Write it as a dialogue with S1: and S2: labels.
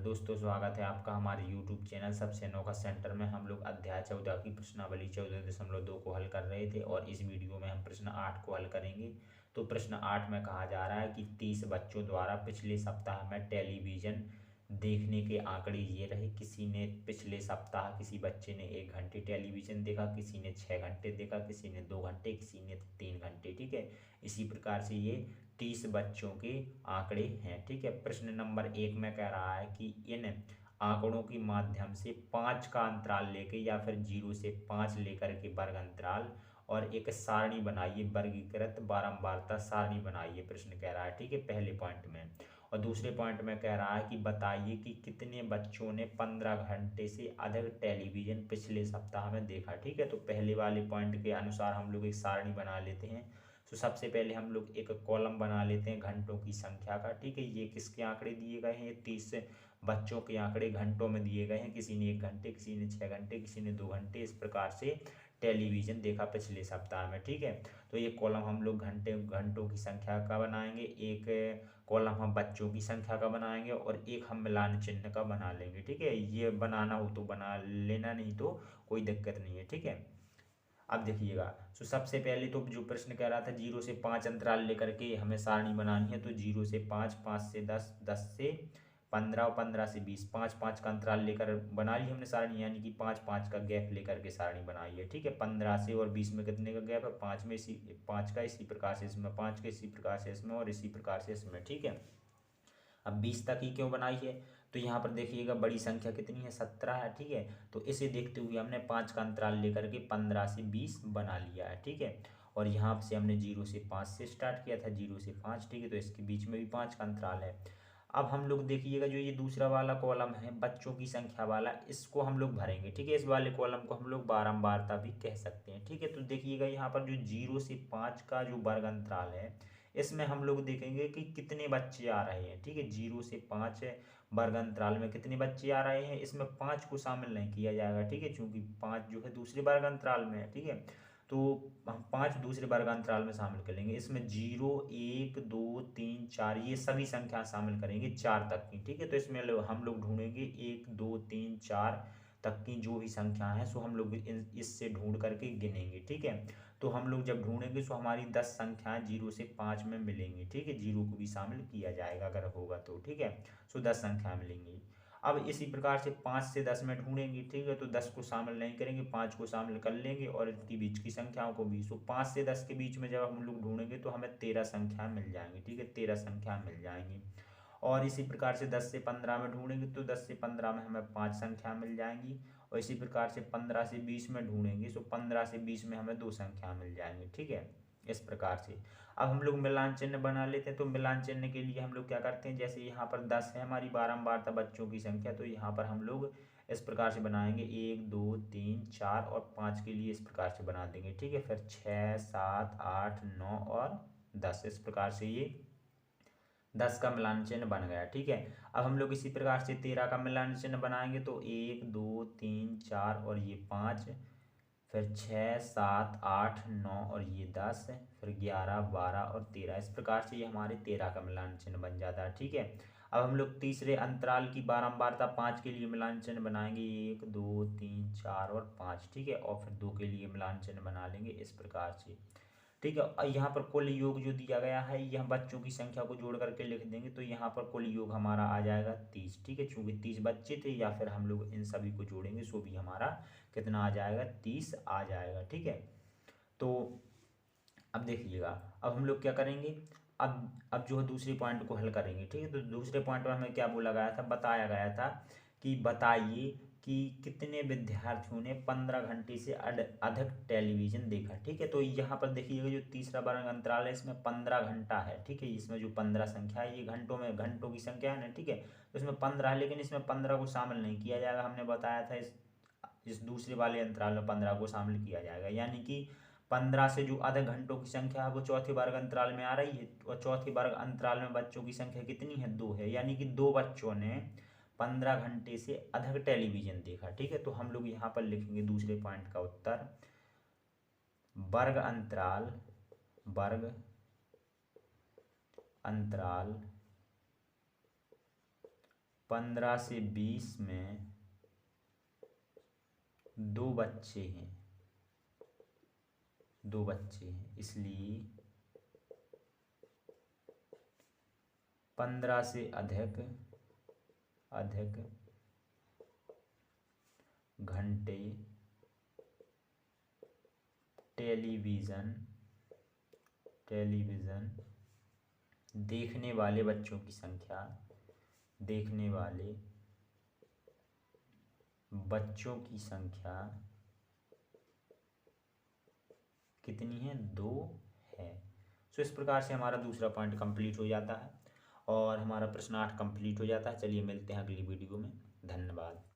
S1: दोस्तों स्वागत है आपका हमारे YouTube चैनल सबसे अनोखा सेंटर में। हम लोग अध्याय 14 की प्रश्नावली 14.2 को हल कर रहे थे और इस वीडियो में हम प्रश्न 8 को हल करेंगे। तो प्रश्न 8 में कहा जा रहा है कि 30 बच्चों द्वारा पिछले सप्ताह में टेलीविज़न देखने के आंकड़े ये रहे। किसी ने पिछले सप्ताह किसी बच्चे ने 1 घंटे टेलीविज़न देखा, किसी ने 6 घंटे देखा, किसी ने 2 घंटे, किसी ने 3 घंटे। ठीक है, इसी प्रकार से ये 30 बच्चों के आंकड़े हैं। ठीक है, प्रश्न नंबर 1 में कह रहा है कि इन आंकड़ों के माध्यम से 5 का अंतराल लेके या फिर 0 से 5 लेकर के वर्ग अंतराल और एक सारणी बनाइए, वर्गीकृत बारंबारता सारणी बनाइए, प्रश्न कह रहा है। ठीक है, पहले पॉइंट में। और दूसरे पॉइंट में कह रहा है कि बताइए कि कितने बच्चों ने 15 घंटे से अधिक टेलीविज़न पिछले सप्ताह में देखा। ठीक है, तो पहले वाले पॉइंट के अनुसार हम लोग एक सारणी बना लेते हैं। तो सबसे पहले हम लोग एक कॉलम बना लेते हैं घंटों की संख्या का। ठीक है, ये किसके आंकड़े दिए गए हैं? ये 30 बच्चों के आंकड़े घंटों में दिए गए हैं। किसी ने 1 घंटे, किसी ने 6 घंटे, किसी ने 2 घंटे, इस प्रकार से टेलीविज़न देखा पिछले सप्ताह में। ठीक है, तो ये कॉलम हम लोग घंटों की संख्या का बनाएंगे, एक कॉलम हम बच्चों की संख्या का बनाएंगे और एक हम मिलान चिन्ह का बना लेंगे। ठीक है, ये बनाना हो तो बना लेना, नहीं तो कोई दिक्कत नहीं है। ठीक है, अब देखिएगा। तो सबसे पहले तो जो प्रश्न कह रहा था 0 से 5 अंतराल लेकर के हमें सारणी बनानी है। तो 0 से 5, 5 से 10, 10 से 15 और 15 से 20, 5-5 का अंतराल लेकर बना ली हमने सारणी, यानी कि 5-5 का गैप लेकर के सारणी बनाई है। ठीक है, 15 से और 20 में कितने का गैप है? 5 में, इसी 5 का, इसी प्रकार से इसमें 5 का, इसी प्रकार से इसमें और इसी प्रकार से इसमें। ठीक है, अब 20 तक ही क्यों बनाई है? तो यहाँ पर देखिएगा बड़ी संख्या कितनी है? 17 है। ठीक है, तो इसे देखते हुए हमने 5 का अंतराल लेकर के 15 से 20 बना लिया है। ठीक है, और यहाँ से हमने 0 से 5 से स्टार्ट किया था, 0 से 5। ठीक है, तो इसके बीच में भी 5 का अंतराल है। अब हम लोग देखिएगा जो ये दूसरा वाला कॉलम है बच्चों की संख्या वाला, इसको हम लोग भरेंगे। ठीक है, इस वाले कॉलम को हम लोग बारंबारता भी कह सकते हैं। ठीक है, तो देखिएगा यहाँ पर जो 0 से 5 का जो वर्ग अंतराल है, इसमें हम लोग देखेंगे कि कितने बच्चे आ रहे हैं। ठीक है, 0 से 5 वर्ग अंतराल में कितने बच्चे आ रहे हैं, इसमें 5 को शामिल नहीं किया जाएगा। ठीक है, क्योंकि 5 जो है दूसरे वर्ग अंतराल में है। ठीक है, तो हम 5 दूसरे वर्ग अंतराल में शामिल करेंगे। इसमें 0, 1, 2, 3, 4 ये सभी संख्या शामिल करेंगे 4 तक की। ठीक है, तो इसमें हम लोग ढूंढेंगे 1, 2, 3, 4 तक की जो भी संख्या है, सो हम लोग इससे ढूंढ करके गिनेंगे। ठीक है, तो हम लोग जब ढूंढेंगे तो हमारी 10 संख्याएं 0 से 5 में मिलेंगी। ठीक है, 0 को भी शामिल किया जाएगा अगर होगा तो। ठीक है, सो 10 संख्याएं मिलेंगी। अब इसी प्रकार से 5 से 10 में ढूंढेंगे। ठीक है, तो 10 को शामिल नहीं करेंगे, 5 को शामिल कर लेंगे और इनके बीच की संख्याओं को भी। सो 5 से 10 के बीच में जब हम लोग ढूंढेंगे तो हमें 13 संख्या मिल जाएंगी। ठीक है, 13 संख्या मिल जाएंगी। और इसी प्रकार से 10 से 15 में ढूंढेंगे तो 10 से 15 में हमें 5 संख्या मिल जाएंगी। और इसी प्रकार से 15 से 20 में ढूंढेंगे तो 15 से 20 में हमें 2 संख्या मिल जाएंगी। ठीक है, इस प्रकार से अब हम लोग मिलान चिन्ह बना लेते हैं। तो मिलान चिन्ह के लिए हम लोग क्या करते हैं, जैसे यहाँ पर 10 है हमारी बारंबारता बच्चों की संख्या, तो यहाँ पर हम लोग इस प्रकार से बनाएंगे 1, 2, 3, 4 और 5 के लिए इस प्रकार से बना देंगे। ठीक है, फिर 6, 7, 8, 9 और 10, इस प्रकार से ये 10 का मिलान चिन्ह बन गया। ठीक है, अब हम लोग इसी प्रकार से 13 का मिलान चिन्ह बनाएंगे। तो 1, 2, 3, 4 और ये 5, फिर 6, 7, 8, 9 और ये 10, फिर 11, 12 और 13, इस प्रकार से ये हमारे 13 का मिलान चिन्ह बन जाता है। ठीक है, अब हम लोग तीसरे अंतराल की बारंबारता 5 के लिए मिलान चिन्ह बनाएंगे, 1, 2, 3, 4 और 5। ठीक है, और फिर 2 के लिए मिलान चिन्ह बना लेंगे इस प्रकार से। ठीक है, और यहाँ पर कुल योग जो दिया गया है ये हम बच्चों की संख्या को जोड़ करके लिख देंगे। तो यहाँ पर कुल योग हमारा आ जाएगा 30। ठीक है, चूंकि 30 बच्चे थे, या फिर हम लोग इन सभी को जोड़ेंगे सो भी हमारा कितना आ जाएगा? 30 आ जाएगा। ठीक है, तो अब देखिएगा, अब हम लोग क्या करेंगे, अब जो है दूसरे पॉइंट को हल करेंगे। ठीक है, तो दूसरे पॉइंट में हमें क्या बोला गया था, बताया गया था कि बताइए कि कितने विद्यार्थियों ने 15 घंटे से अधिक टेलीविज़न देखा। ठीक है, तो यहाँ पर देखिएगा जो तीसरा वर्ग अंतराल है इसमें 15 घंटा है। ठीक है, इसमें जो 15 संख्या है ये घंटों में, घंटों की संख्या है ना। ठीक है, तो इसमें 15 है, लेकिन इसमें 15 को शामिल नहीं किया जाएगा। हमने बताया था इस दूसरे वाले अंतराल में 15 को शामिल किया जाएगा, यानी कि 15 से जो अधिक घंटों की संख्या है वो चौथे वर्ग अंतराल में आ रही है। और चौथे वर्ग अंतराल में बच्चों की संख्या कितनी है? 2 है, यानी कि 2 बच्चों ने 15 घंटे से अधिक टेलीविजन देखा। ठीक है, तो हम लोग यहाँ पर लिखेंगे दूसरे पॉइंट का उत्तर, वर्ग अंतराल, वर्ग अंतराल 15 से 20 में 2 बच्चे हैं, 2 बच्चे हैं, इसलिए 15 से अधिक घंटे टेलीविज़न देखने वाले बच्चों की संख्या, देखने वाले बच्चों की संख्या कितनी है? 2 है। सो इस प्रकार से हमारा दूसरा पॉइंट कंप्लीट हो जाता है और हमारा प्रश्न 8 कंप्लीट हो जाता है। चलिए मिलते हैं अगली वीडियो में। धन्यवाद।